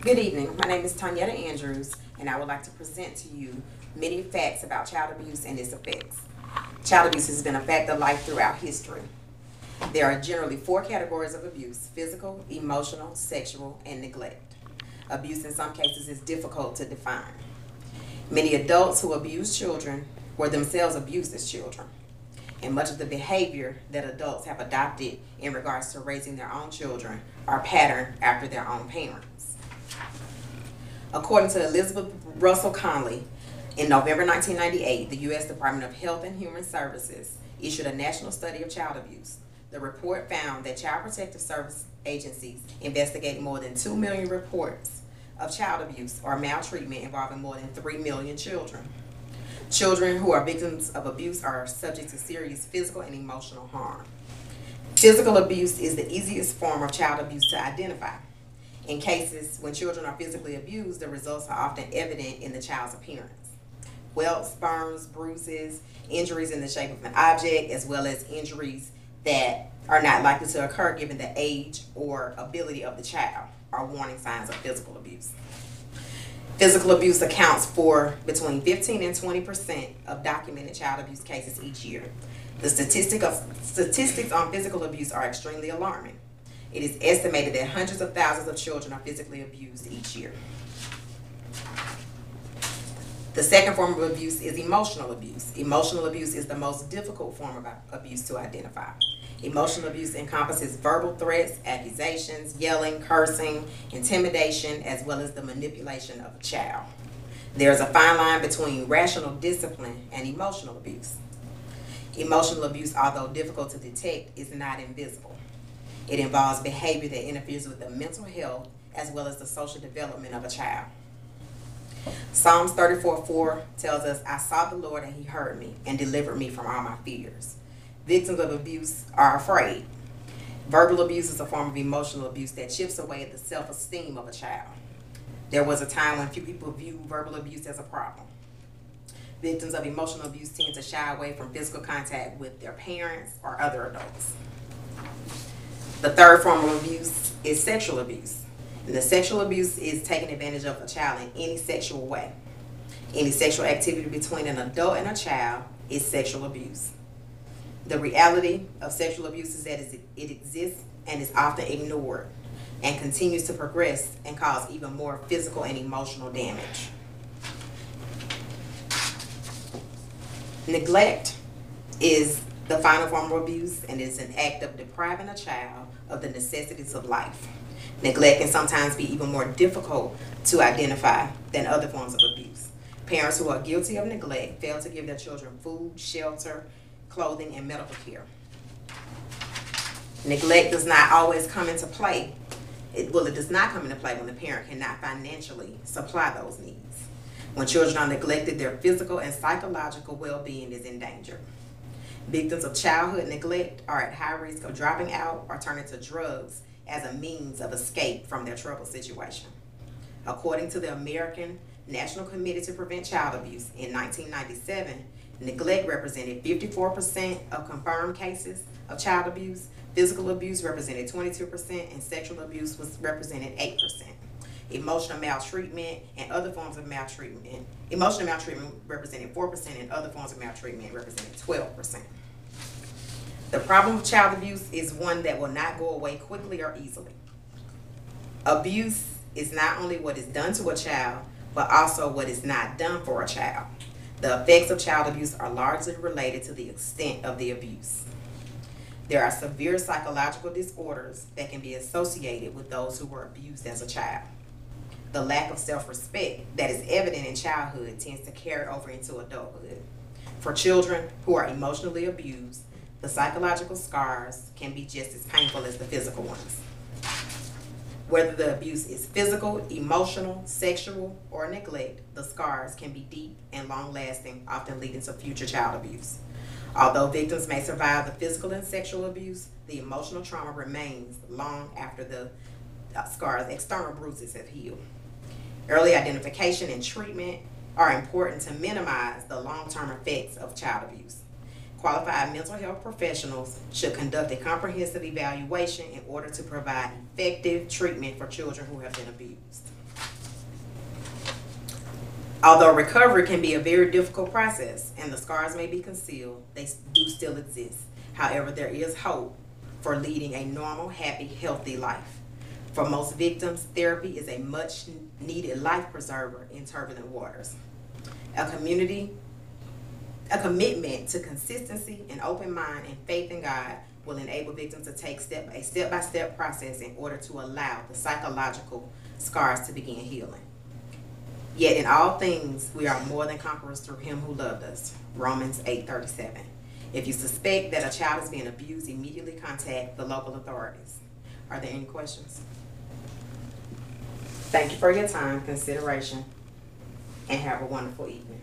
Good evening. My name is Tonyetta Andrews, and I would like to present to you many facts about child abuse and its effects. Child abuse has been a fact of life throughout history. There are generally four categories of abuse: physical, emotional, sexual, and neglect. Abuse in some cases is difficult to define. Many adults who abuse children were themselves abused as children, and much of the behavior that adults have adopted in regards to raising their own children are patterned after their own parents. According to Elizabeth Russell Conley, in November 1998, the U.S. Department of Health and Human Services issued a national study of child abuse. The report found that Child Protective Service agencies investigated more than 2 million reports of child abuse or maltreatment involving more than 3 million children. Children who are victims of abuse are subject to serious physical and emotional harm. Physical abuse is the easiest form of child abuse to identify. In cases when children are physically abused, the results are often evident in the child's appearance. Welts, burns, bruises, injuries in the shape of an object, as well as injuries that are not likely to occur given the age or ability of the child, are warning signs of physical abuse. Physical abuse accounts for between 15 and 20% of documented child abuse cases each year. The statistics on physical abuse are extremely alarming. It is estimated that hundreds of thousands of children are physically abused each year. The second form of abuse is emotional abuse. Emotional abuse is the most difficult form of abuse to identify. Emotional abuse encompasses verbal threats, accusations, yelling, cursing, intimidation, as well as the manipulation of a child. There is a fine line between rational discipline and emotional abuse. Emotional abuse, although difficult to detect, is not invisible. It involves behavior that interferes with the mental health as well as the social development of a child. Psalms 34:4 tells us, "I sought the Lord and he heard me and delivered me from all my fears." Victims of abuse are afraid. Verbal abuse is a form of emotional abuse that chips away at the self-esteem of a child. There was a time when few people viewed verbal abuse as a problem. Victims of emotional abuse tend to shy away from physical contact with their parents or other adults. The third form of abuse is sexual abuse. And the sexual abuse is taking advantage of a child in any sexual way. Any sexual activity between an adult and a child is sexual abuse. The reality of sexual abuse is that it exists and is often ignored and continues to progress and cause even more physical and emotional damage. Neglect is the final form of abuse and is an act of depriving a child of the necessities of life. Neglect can sometimes be even more difficult to identify than other forms of abuse. Parents who are guilty of neglect fail to give their children food, shelter, clothing, and medical care. Neglect does not always come into play. It does not come into play when the parent cannot financially supply those needs. When children are neglected, their physical and psychological well-being is in danger. Victims of childhood neglect are at high risk of dropping out or turning to drugs as a means of escape from their troubled situation. According to the American National Committee to Prevent Child Abuse, in 1997, neglect represented 54% of confirmed cases of child abuse, physical abuse represented 22%, and sexual abuse represented 8%. Emotional maltreatment and other forms of maltreatment. Emotional maltreatment represented 4% and other forms of maltreatment represented 12%. The problem of child abuse is one that will not go away quickly or easily. Abuse is not only what is done to a child, but also what is not done for a child. The effects of child abuse are largely related to the extent of the abuse. There are severe psychological disorders that can be associated with those who were abused as a child. The lack of self-respect that is evident in childhood tends to carry over into adulthood. For children who are emotionally abused, the psychological scars can be just as painful as the physical ones. Whether the abuse is physical, emotional, sexual, or neglect, the scars can be deep and long-lasting, often leading to future child abuse. Although victims may survive the physical and sexual abuse, the emotional trauma remains long after the scars, external bruises have healed. Early identification and treatment are important to minimize the long-term effects of child abuse. Qualified mental health professionals should conduct a comprehensive evaluation in order to provide effective treatment for children who have been abused. Although recovery can be a very difficult process and the scars may be concealed, they do still exist. However, there is hope for leading a normal, happy, healthy life. For most victims, therapy is a much needed life preserver in turbulent waters. A commitment to consistency, an open mind, and faith in God will enable victims to take a step-by-step process in order to allow the psychological scars to begin healing. Yet in all things, we are more than conquerors through him who loved us. Romans 8:37. If you suspect that a child is being abused, immediately contact the local authorities. Are there any questions? Thank you for your time, consideration, and have a wonderful evening.